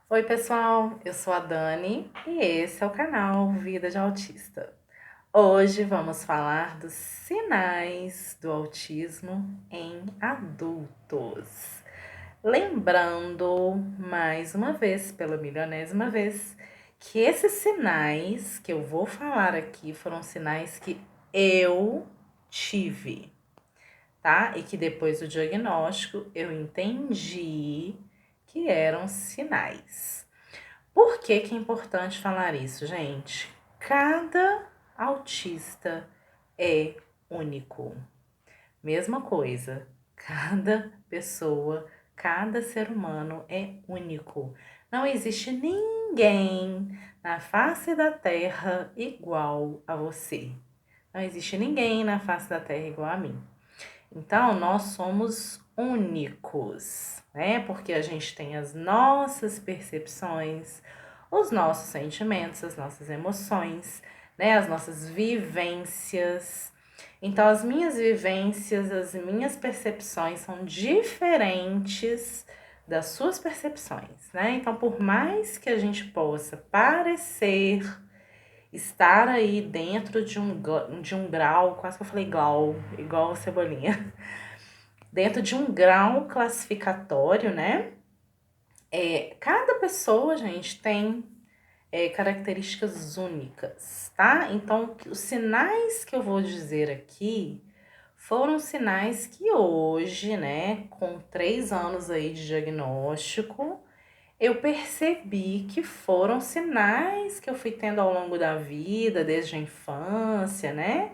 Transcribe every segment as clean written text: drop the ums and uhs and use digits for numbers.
Oi, pessoal, eu sou a Dani e esse é o canal Vida de Autista. Hoje vamos falar dos sinais do autismo em adultos. Lembrando, mais uma vez, pela milionésima vez, que esses sinais que eu vou falar aqui foram sinais que eu tive, tá? E que depois do diagnóstico eu entendi que eram sinais. Por que que é importante falar isso, gente? Cada autista é único. Mesma coisa, cada pessoa, cada ser humano é único. Não existe ninguém na face da Terra igual a você. Não existe ninguém na face da Terra igual a mim. Então, nós somos únicos, né? Porque a gente tem as nossas percepções, os nossos sentimentos, as nossas emoções, né? As nossas vivências. Então, as minhas vivências, as minhas percepções são diferentes das suas percepções, né? Então, por mais que a gente possa parecer estar aí dentro de um grau, quase que eu falei grau, igual a cebolinha, dentro de um grau classificatório, né? Cada pessoa, gente, tem características únicas, tá? Então, os sinais que eu vou dizer aqui foram sinais que hoje, né, com 3 anos aí de diagnóstico, eu percebi que foram sinais que eu fui tendo ao longo da vida, desde a infância, né?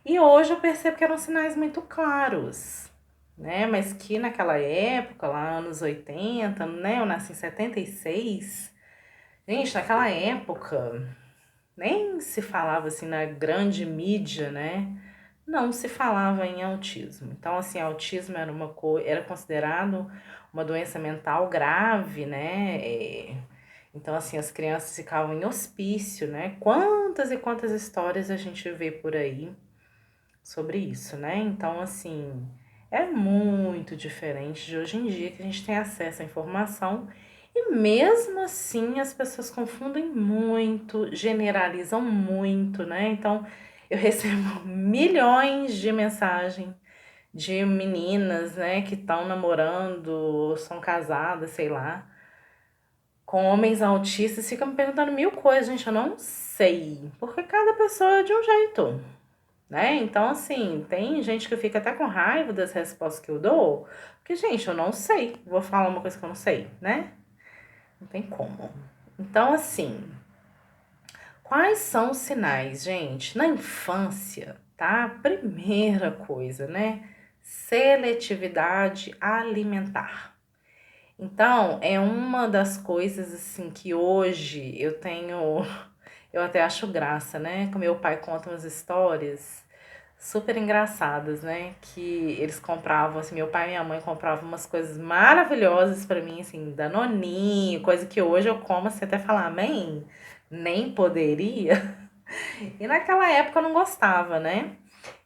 E hoje eu percebo que eram sinais muito claros, né? Mas que naquela época, lá anos 80, né? Eu nasci em 76. Gente, naquela época nem se falava assim na grande mídia, né? Não se falava em autismo. Então, assim, autismo era era considerado uma doença mental grave, né? Então, assim, as crianças ficavam em hospício, né? Quantas e quantas histórias a gente vê por aí sobre isso, né? Então, assim, é muito diferente de hoje em dia que a gente tem acesso à informação e mesmo assim as pessoas confundem muito, generalizam muito, né? Então, eu recebo milhões de mensagens de meninas, né, que estão namorando, são casadas, sei lá, com homens autistas, ficam me perguntando mil coisas, gente, eu não sei, porque cada pessoa é de um jeito, né? Então, assim, tem gente que fica até com raiva das respostas que eu dou, porque, gente, eu não sei, vou falar uma coisa que eu não sei, né? Não tem como. Então, assim, quais são os sinais, gente? Na infância, tá? Primeira coisa, né? Seletividade alimentar. Então, é uma das coisas, assim, que hoje eu tenho. Eu até acho graça, né? Que meu pai conta umas histórias super engraçadas, né? Que eles compravam, assim, meu pai e minha mãe compravam umas coisas maravilhosas pra mim, assim, danoninho, coisa que hoje eu como assim até falar, amém? Nem poderia. E naquela época eu não gostava, né?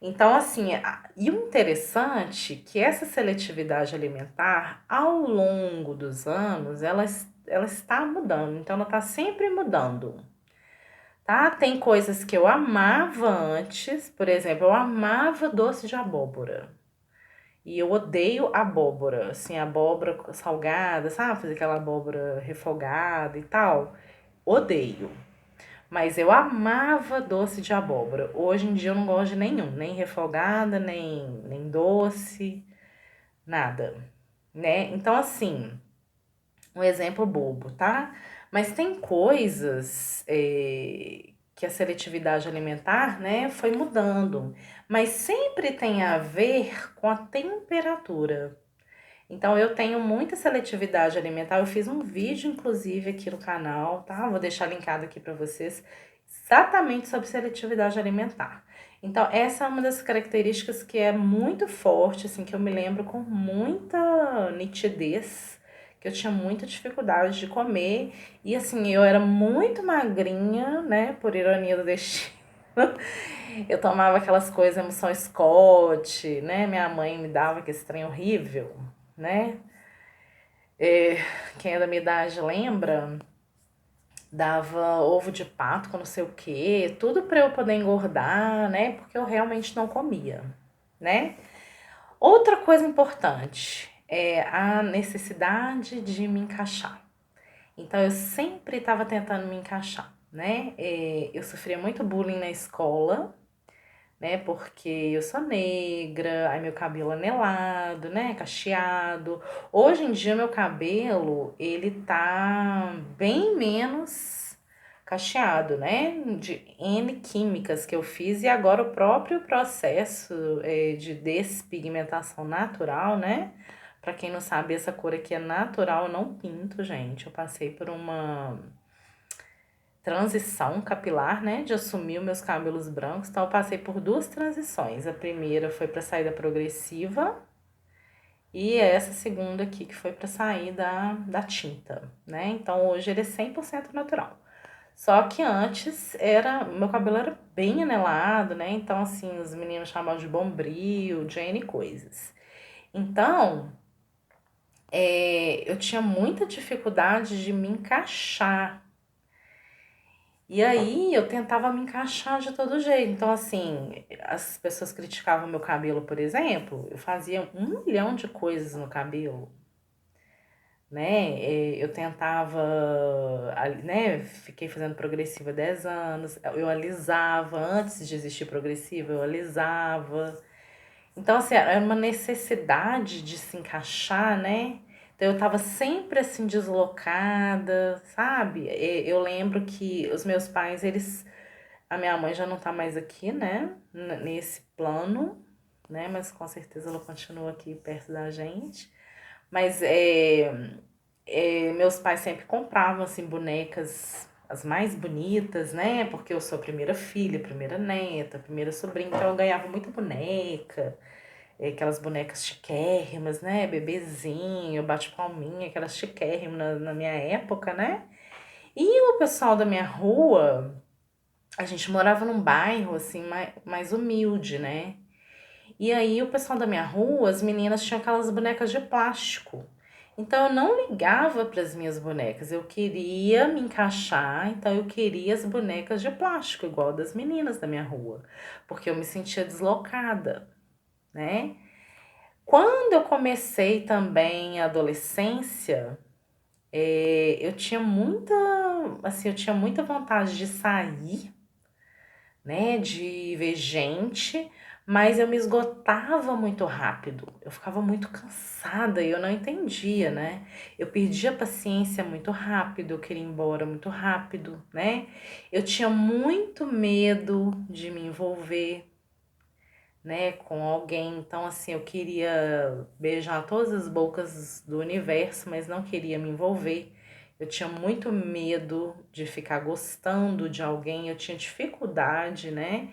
Então, assim, e o interessante é que essa seletividade alimentar, ao longo dos anos, ela está mudando. Então, ela está sempre mudando, tá? Tem coisas que eu amava antes, por exemplo, eu amava doce de abóbora. E eu odeio abóbora, assim, abóbora salgada, sabe? Fazer aquela abóbora refogada e tal. Odeio. Mas eu amava doce de abóbora. Hoje em dia eu não gosto de nenhum, nem refogada, nem doce, nada, né? Então, assim, um exemplo bobo, tá? Mas tem coisas que a seletividade alimentar, né, foi mudando, mas sempre tem a ver com a temperatura. Então, eu tenho muita seletividade alimentar. Eu fiz um vídeo, inclusive, aqui no canal, tá? Vou deixar linkado aqui para vocês, exatamente sobre seletividade alimentar. Então, essa é uma das características que é muito forte, assim, que eu me lembro com muita nitidez, que eu tinha muita dificuldade de comer. E, assim, eu era muito magrinha, né? Por ironia do destino. Eu tomava aquelas coisas, emoção Scott, né? Minha mãe me dava aquele trem horrível, né? quem é da minha idade lembra, dava ovo de pato com não sei o quê, tudo para eu poder engordar, né? Porque eu realmente não comia, né? Outra coisa importante é a necessidade de me encaixar. Então eu sempre estava tentando me encaixar, né? Eu sofria muito bullying na escola, né? Porque eu sou negra, aí meu cabelo anelado, né? Cacheado. Hoje em dia meu cabelo, ele tá bem menos cacheado, né? De N químicas que eu fiz e agora o próprio processo de despigmentação natural, né? Pra quem não sabe, essa cor aqui é natural, eu não pinto, gente. Eu passei por uma transição capilar, né, de assumir os meus cabelos brancos. Então eu passei por duas transições. A primeira foi para saída progressiva e essa segunda aqui que foi para sair da tinta, né? Então hoje ele é 100% natural. Só que antes meu cabelo era bem anelado, né? Então assim, os meninos chamavam de bombril, de N coisas. Então, eu tinha muita dificuldade de me encaixar. E aí eu tentava me encaixar de todo jeito. Então, assim, as pessoas criticavam meu cabelo, por exemplo, eu fazia 1 milhão de coisas no cabelo, né? Eu tentava, né? Fiquei fazendo progressiva 10 anos, eu alisava, antes de existir progressiva, eu alisava. Então, assim, era uma necessidade de se encaixar, né? Então, eu tava sempre assim, deslocada, sabe? Eu lembro que os meus pais, eles. A minha mãe já não tá mais aqui, né? Nesse plano, né? Mas com certeza ela continua aqui perto da gente. Mas meus pais sempre compravam, assim, bonecas as mais bonitas, né? Porque eu sou a primeira filha, a primeira neta, a primeira sobrinha, então eu ganhava muita boneca aquelas bonecas chiquérrimas, né? Bebezinho, bate-palminha, aquelas chiquérrimas na minha época, né? E o pessoal da minha rua, a gente morava num bairro assim mais humilde, né? E aí o pessoal da minha rua, as meninas tinham aquelas bonecas de plástico. Então eu não ligava para as minhas bonecas, eu queria me encaixar, então eu queria as bonecas de plástico igual das meninas da minha rua, porque eu me sentia deslocada, né? Quando eu comecei também a adolescência, eu tinha muita, assim, eu tinha muita vontade de sair, né, de ver gente, mas eu me esgotava muito rápido. Eu ficava muito cansada e eu não entendia, né? Eu perdia a paciência muito rápido, eu queria ir embora muito rápido, né? Eu tinha muito medo de me envolver, né, com alguém. Então, assim, eu queria beijar todas as bocas do universo, mas não queria me envolver. Eu tinha muito medo de ficar gostando de alguém, eu tinha dificuldade, né,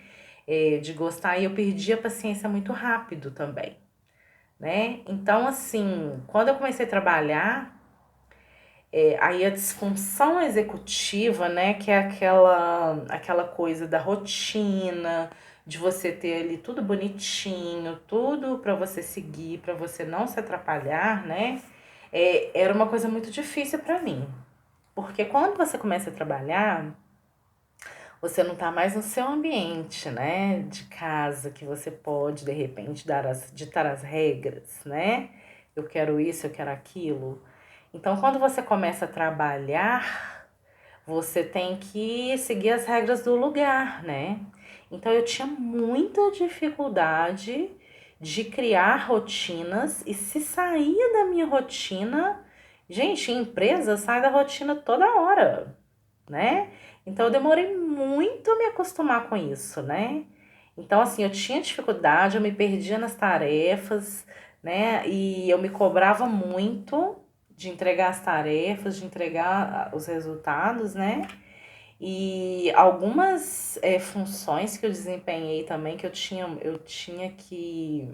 de gostar e eu perdia a paciência muito rápido também, né? Então, assim, quando eu comecei a trabalhar, aí a disfunção executiva, né, que é aquela coisa da rotina, de você ter ali tudo bonitinho, tudo para você seguir, para você não se atrapalhar, né? Era uma coisa muito difícil para mim. Porque quando você começa a trabalhar, você não tá mais no seu ambiente, né, de casa, que você pode, de repente, ditar as regras, né? Eu quero isso, eu quero aquilo. Então, quando você começa a trabalhar, você tem que seguir as regras do lugar, né? Então, eu tinha muita dificuldade de criar rotinas e se sair da minha rotina, gente, empresa sai da rotina toda hora, né? Então eu demorei muito a me acostumar com isso, né? Então assim, eu tinha dificuldade, eu me perdia nas tarefas, né? E eu me cobrava muito de entregar as tarefas, de entregar os resultados, né? E algumas funções que eu desempenhei também, que eu tinha que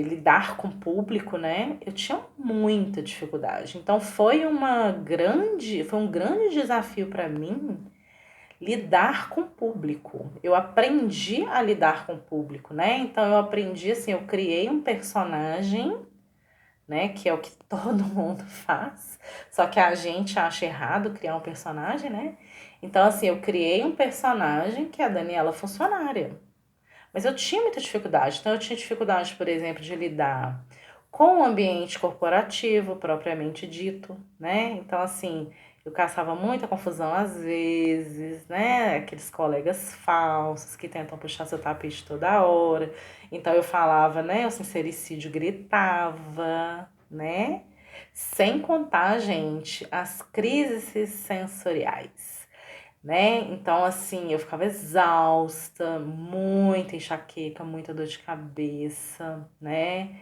lidar com o público, né? Eu tinha muita dificuldade. Então foi um grande desafio para mim lidar com o público. Eu aprendi a lidar com o público, né? Então eu aprendi assim, eu criei um personagem, né? Que é o que todo mundo faz. Só que a gente acha errado criar um personagem, né? Então, assim, eu criei um personagem que é a Daniela funcionária. Mas eu tinha muita dificuldade. Então, eu tinha dificuldade, por exemplo, de lidar com o ambiente corporativo, propriamente dito, né? Então, assim, eu caçava muita confusão às vezes, né? Aqueles colegas falsos que tentam puxar seu tapete toda hora. Então, eu falava, né? O sincericídio gritava, né? Sem contar, gente, as crises sensoriais, né? Então, assim, eu ficava exausta, muita enxaqueca, muita dor de cabeça, né?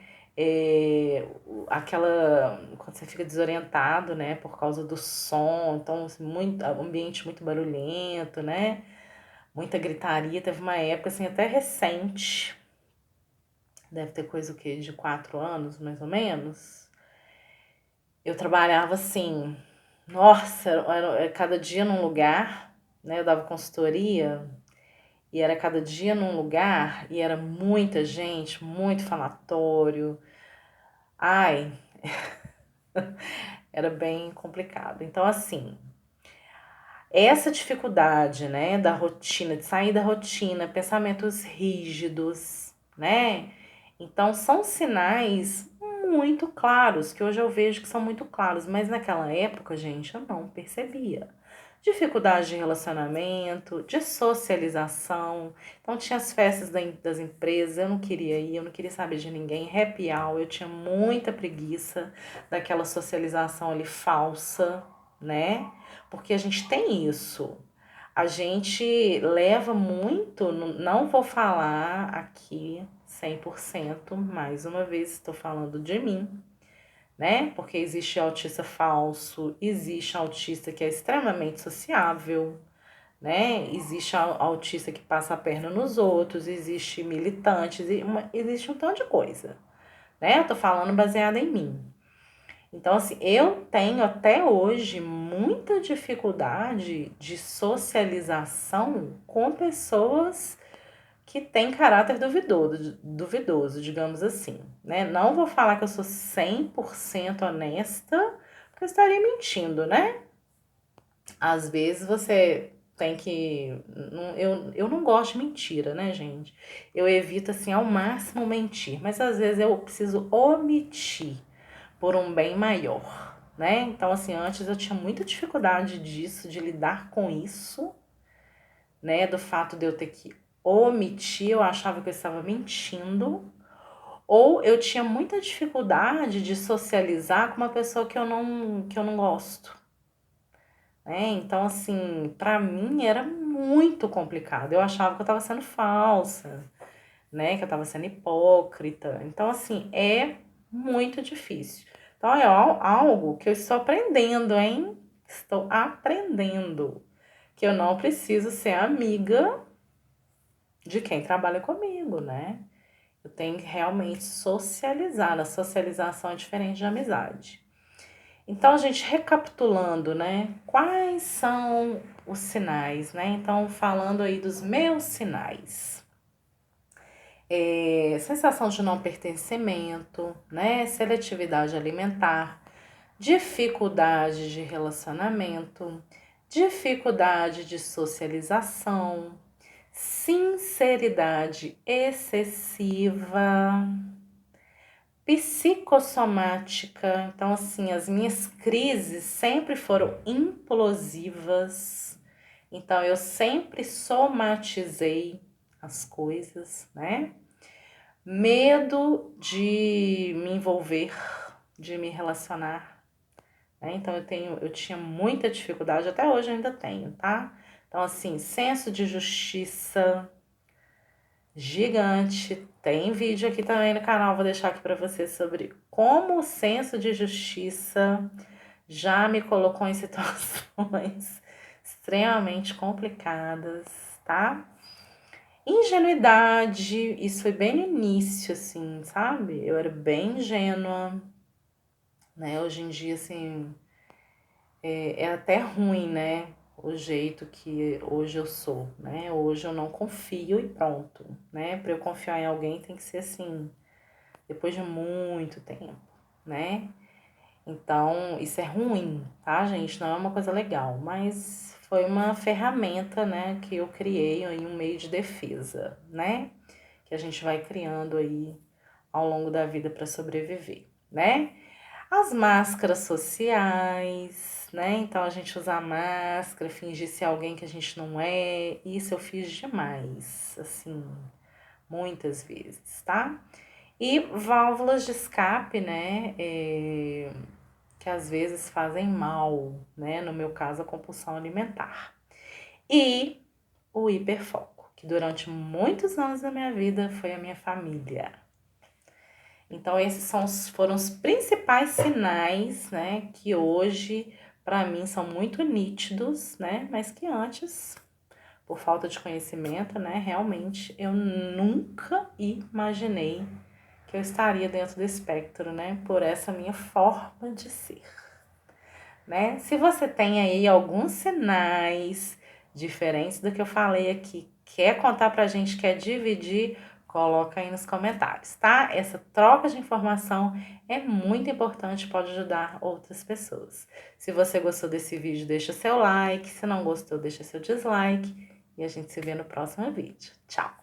Quando você fica desorientado, né, por causa do som, então, assim, muito, ambiente muito barulhento, né? Muita gritaria. Teve uma época, assim, até recente, deve ter coisa o quê? De 4 anos, mais ou menos. Eu trabalhava assim, nossa, era cada dia num lugar, né? Eu dava consultoria. E era cada dia num lugar, e era muita gente, muito falatório. Ai, era bem complicado. Então, assim, essa dificuldade, né, da rotina, de sair da rotina, pensamentos rígidos, né? Então, são sinais muito claros, que hoje eu vejo que são muito claros, mas naquela época, gente, eu não percebia. Dificuldade de relacionamento, de socialização. Então, tinha as festas das empresas, eu não queria ir, eu não queria saber de ninguém. Happy hour, eu tinha muita preguiça daquela socialização ali falsa, né? Porque a gente tem isso. A gente leva muito, não vou falar aqui 100%, mais uma vez estou falando de mim, né? Porque existe autista falso, existe autista que é extremamente sociável, né? Existe autista que passa a perna nos outros, existe militantes, existe um tanto de coisa, né? Eu tô falando baseada em mim. Então, assim, eu tenho até hoje muita dificuldade de socialização com pessoas que têm caráter duvidoso, digamos assim, né? Não vou falar que eu sou 100% honesta, porque eu estaria mentindo, né? Às vezes você tem que. Eu não gosto de mentira, né, gente? Eu evito, assim, ao máximo mentir, mas às vezes eu preciso omitir por um bem maior, né? Então, assim, antes eu tinha muita dificuldade disso, de lidar com isso, né? Do fato de eu ter que omitir, eu achava que eu estava mentindo, ou eu tinha muita dificuldade de socializar com uma pessoa que eu não gosto, né? Então, assim, pra mim era muito complicado. Eu achava que eu estava sendo falsa, né? Que eu estava sendo hipócrita. Então, assim, é muito difícil. Então, é algo que eu estou aprendendo, hein? Estou aprendendo que eu não preciso ser amiga de quem trabalha comigo, né? Eu tenho que realmente socializar. A socialização é diferente de amizade. Então, a gente recapitulando, né? Quais são os sinais, né? Então, falando aí dos meus sinais. Sensação de não pertencimento, né? Seletividade alimentar, dificuldade de relacionamento, dificuldade de socialização, sinceridade excessiva, psicossomática. Então, assim, as minhas crises sempre foram implosivas. Então, eu sempre somatizei as coisas, né? Medo de me envolver, de me relacionar, né? Então eu tinha muita dificuldade, até hoje eu ainda tenho, tá? Então, assim, senso de justiça gigante. Tem vídeo aqui também no canal, vou deixar aqui pra você sobre como o senso de justiça já me colocou em situações extremamente complicadas, tá? Ingenuidade, isso foi bem no início, assim, sabe? Eu era bem ingênua, né? Hoje em dia, assim, é até ruim, né? O jeito que hoje eu sou, né? Hoje eu não confio e pronto, né? Para eu confiar em alguém tem que ser assim, depois de muito tempo, né? Então, isso é ruim, tá, gente? Não é uma coisa legal, mas foi uma ferramenta, né, que eu criei em um meio de defesa, né? Que a gente vai criando aí ao longo da vida para sobreviver, né? As máscaras sociais, né? Então a gente usa a máscara, fingir ser alguém que a gente não é. Isso eu fiz demais, assim, muitas vezes, tá? E válvulas de escape, né? Que às vezes fazem mal, né? No meu caso, a compulsão alimentar. E o hiperfoco, que durante muitos anos da minha vida foi a minha família. Então, foram os principais sinais, né, que hoje, para mim, são muito nítidos, né, mas que antes, por falta de conhecimento, né, realmente eu nunca imaginei que eu estaria dentro do espectro, né, por essa minha forma de ser, né. Se você tem aí alguns sinais diferentes do que eu falei aqui, quer contar pra gente, quer dividir, coloca aí nos comentários, tá? Essa troca de informação é muito importante, pode ajudar outras pessoas. Se você gostou desse vídeo, deixa seu like. Se não gostou, deixa seu dislike. E a gente se vê no próximo vídeo. Tchau!